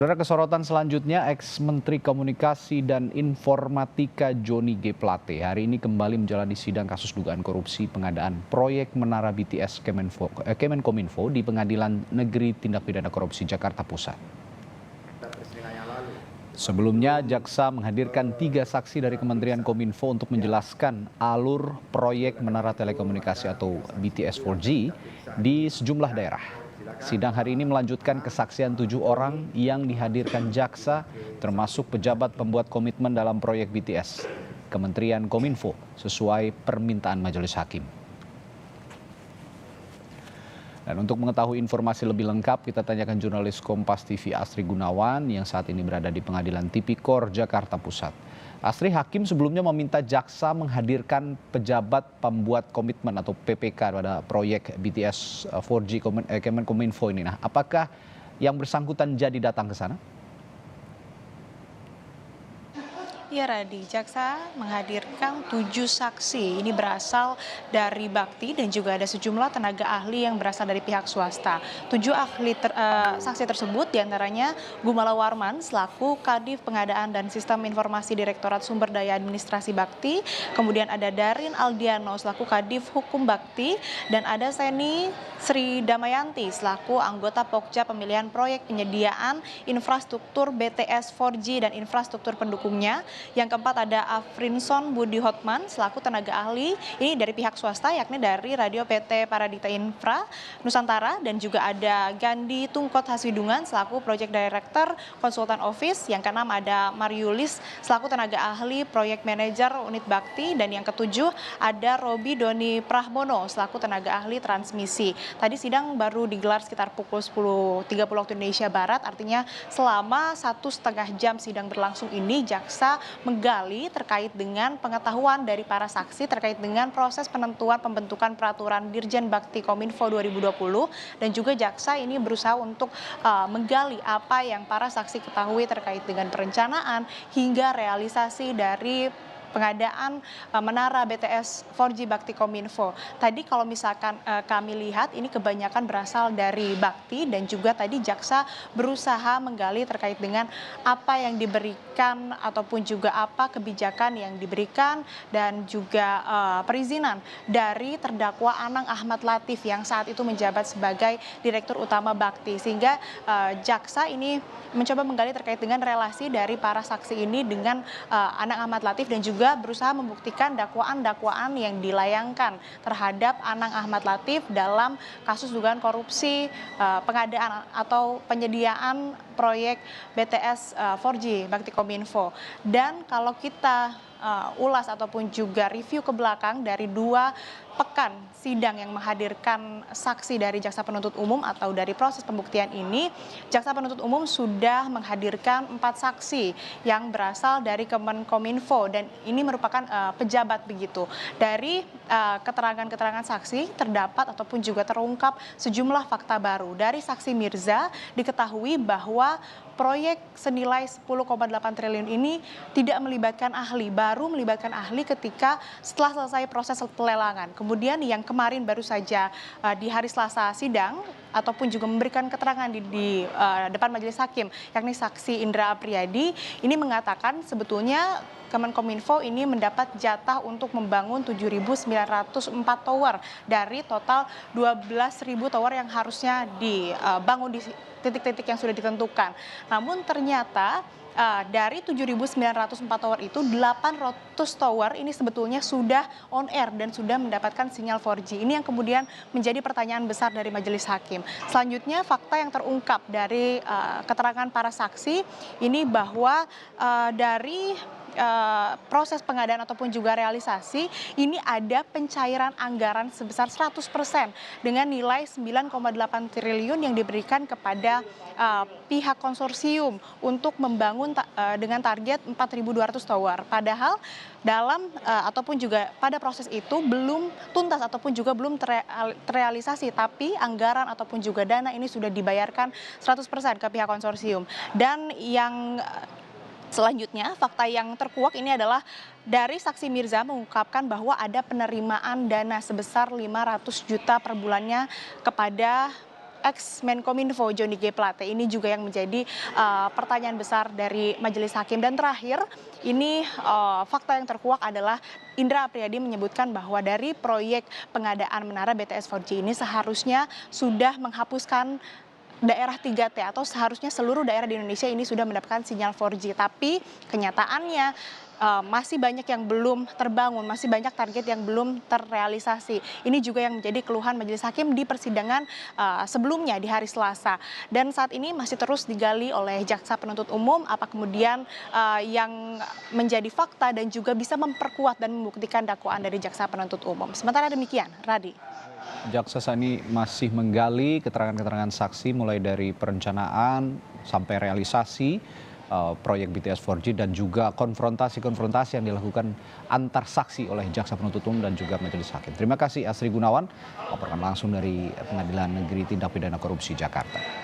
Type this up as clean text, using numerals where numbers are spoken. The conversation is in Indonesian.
Saudara, kesorotan selanjutnya, ex-Menteri Komunikasi dan Informatika Johnny G. Plate hari ini kembali menjalani sidang kasus dugaan korupsi pengadaan proyek Menara BTS Kemenkominfo di Pengadilan Negeri Tindak Pidana Korupsi Jakarta Pusat. Sebelumnya, jaksa menghadirkan 3 saksi dari Kementerian Kominfo untuk menjelaskan alur proyek Menara Telekomunikasi atau BTS 4G di sejumlah daerah. Sidang hari ini melanjutkan kesaksian 7 orang yang dihadirkan jaksa, termasuk pejabat pembuat komitmen dalam proyek BTS Kementerian Kominfo sesuai permintaan majelis hakim. Dan untuk mengetahui informasi lebih lengkap, kita tanyakan jurnalis Kompas TV Astri Gunawan yang saat ini berada di Pengadilan Tipikor Jakarta Pusat. Astri, hakim sebelumnya meminta jaksa menghadirkan pejabat pembuat komitmen atau PPK pada proyek BTS 4G Kemenkominfo ini. Nah, apakah yang bersangkutan jadi datang ke sana? Ya Radi, jaksa menghadirkan 7 saksi. Ini berasal dari Bakti dan juga ada sejumlah tenaga ahli yang berasal dari pihak swasta. 7 saksi tersebut diantaranya Gumala Warman selaku Kadif Pengadaan dan Sistem Informasi Direktorat Sumber Daya Administrasi Bakti. Kemudian ada Darin Aldiano selaku Kadif Hukum Bakti dan ada Seni Sri Damayanti selaku anggota Pokja Pemilihan Proyek Penyediaan Infrastruktur BTS 4G dan infrastruktur pendukungnya. Yang keempat ada Afrinson Budi Hotman selaku tenaga ahli ini dari pihak swasta yakni dari Radio PT Paradita Infra Nusantara dan juga ada Gandhi Tungkot Haswidungan selaku Project Director Konsultan Office. Yang keenam ada Mariulis selaku tenaga ahli Project Manager Unit Bakti dan yang ketujuh ada Robi Doni Prahmono selaku tenaga ahli transmisi. Tadi sidang baru digelar sekitar pukul 10.30 waktu Indonesia Barat, artinya selama 1,5 jam sidang berlangsung ini jaksa menggali terkait dengan pengetahuan dari para saksi terkait dengan proses penentuan pembentukan peraturan Dirjen Bakti Kominfo 2020 dan juga jaksa ini berusaha untuk menggali apa yang para saksi ketahui terkait dengan perencanaan hingga realisasi dari pengadaan menara BTS 4G Bakti Kominfo. Tadi kalau misalkan kami lihat ini kebanyakan berasal dari Bakti dan juga tadi jaksa berusaha menggali terkait dengan apa yang diberikan ataupun juga apa kebijakan yang diberikan dan juga perizinan dari terdakwa Anang Ahmad Latif yang saat itu menjabat sebagai Direktur Utama Bakti. Sehingga jaksa ini mencoba menggali terkait dengan relasi dari para saksi ini dengan Anang Ahmad Latif dan juga berusaha membuktikan dakwaan-dakwaan yang dilayangkan terhadap Anang Ahmad Latif dalam kasus dugaan korupsi pengadaan atau penyediaan proyek BTS 4G Bakti Kominfo. Dan kalau kita ulas ataupun juga review ke belakang dari 2 pekan sidang yang menghadirkan saksi dari jaksa penuntut umum atau dari proses pembuktian ini, jaksa penuntut umum sudah menghadirkan 4 saksi yang berasal dari Kemenkominfo dan ini merupakan pejabat begitu. Dari keterangan-keterangan saksi terdapat ataupun juga terungkap sejumlah fakta baru. Dari saksi Mirza diketahui bahwa proyek senilai 10,8 triliun ini tidak melibatkan ahli, baru melibatkan ahli ketika setelah selesai proses pelelangan. Kemudian yang kemarin baru saja di hari Selasa sidang ataupun juga memberikan keterangan di depan majelis hakim, yakni saksi Indra Apriyadi, ini mengatakan sebetulnya Kemenkominfo ini mendapat jatah untuk membangun 7.904 tower dari total 12.000 tower yang harusnya dibangun di titik-titik yang sudah ditentukan. Namun ternyata dari 7.904 tower itu 800 tower ini sebetulnya sudah on air dan sudah mendapatkan sinyal 4G. Ini yang kemudian menjadi pertanyaan besar dari majelis hakim. Selanjutnya fakta yang terungkap dari keterangan para saksi ini bahwa dari proses pengadaan ataupun juga realisasi ini ada pencairan anggaran sebesar 100% dengan nilai 9,8 triliun yang diberikan kepada pihak konsorsium untuk membangun dengan target 4.200 tower. Padahal dalam ataupun juga pada proses itu belum tuntas ataupun juga belum terrealisasi, tapi anggaran ataupun juga dana ini sudah dibayarkan 100% ke pihak konsorsium. Dan yang selanjutnya, fakta yang terkuak ini adalah dari saksi Mirza mengungkapkan bahwa ada penerimaan dana sebesar 500 juta per bulannya kepada ex-Menkominfo Johnny G. Plate. Ini juga yang menjadi pertanyaan besar dari majelis hakim. Dan terakhir, ini fakta yang terkuak adalah Indra Apriyadi menyebutkan bahwa dari proyek pengadaan menara BTS 4G ini seharusnya sudah menghapuskan daerah 3T atau seharusnya seluruh daerah di Indonesia ini sudah mendapatkan sinyal 4G. Tapi kenyataannya masih banyak yang belum terbangun, masih banyak target yang belum terrealisasi. Ini juga yang menjadi keluhan majelis hakim di persidangan sebelumnya di hari Selasa. Dan saat ini masih terus digali oleh jaksa penuntut umum apa kemudian yang menjadi fakta dan juga bisa memperkuat dan membuktikan dakwaan dari jaksa penuntut umum. Sementara demikian, Radi. Jaksa saat ini masih menggali keterangan-keterangan saksi mulai dari perencanaan sampai realisasi proyek BTS 4G dan juga konfrontasi-konfrontasi yang dilakukan antar saksi oleh jaksa penuntut umum dan juga majelis hakim. Terima kasih Asri Gunawan, laporkan langsung dari Pengadilan Negeri Tindak Pidana Korupsi Jakarta.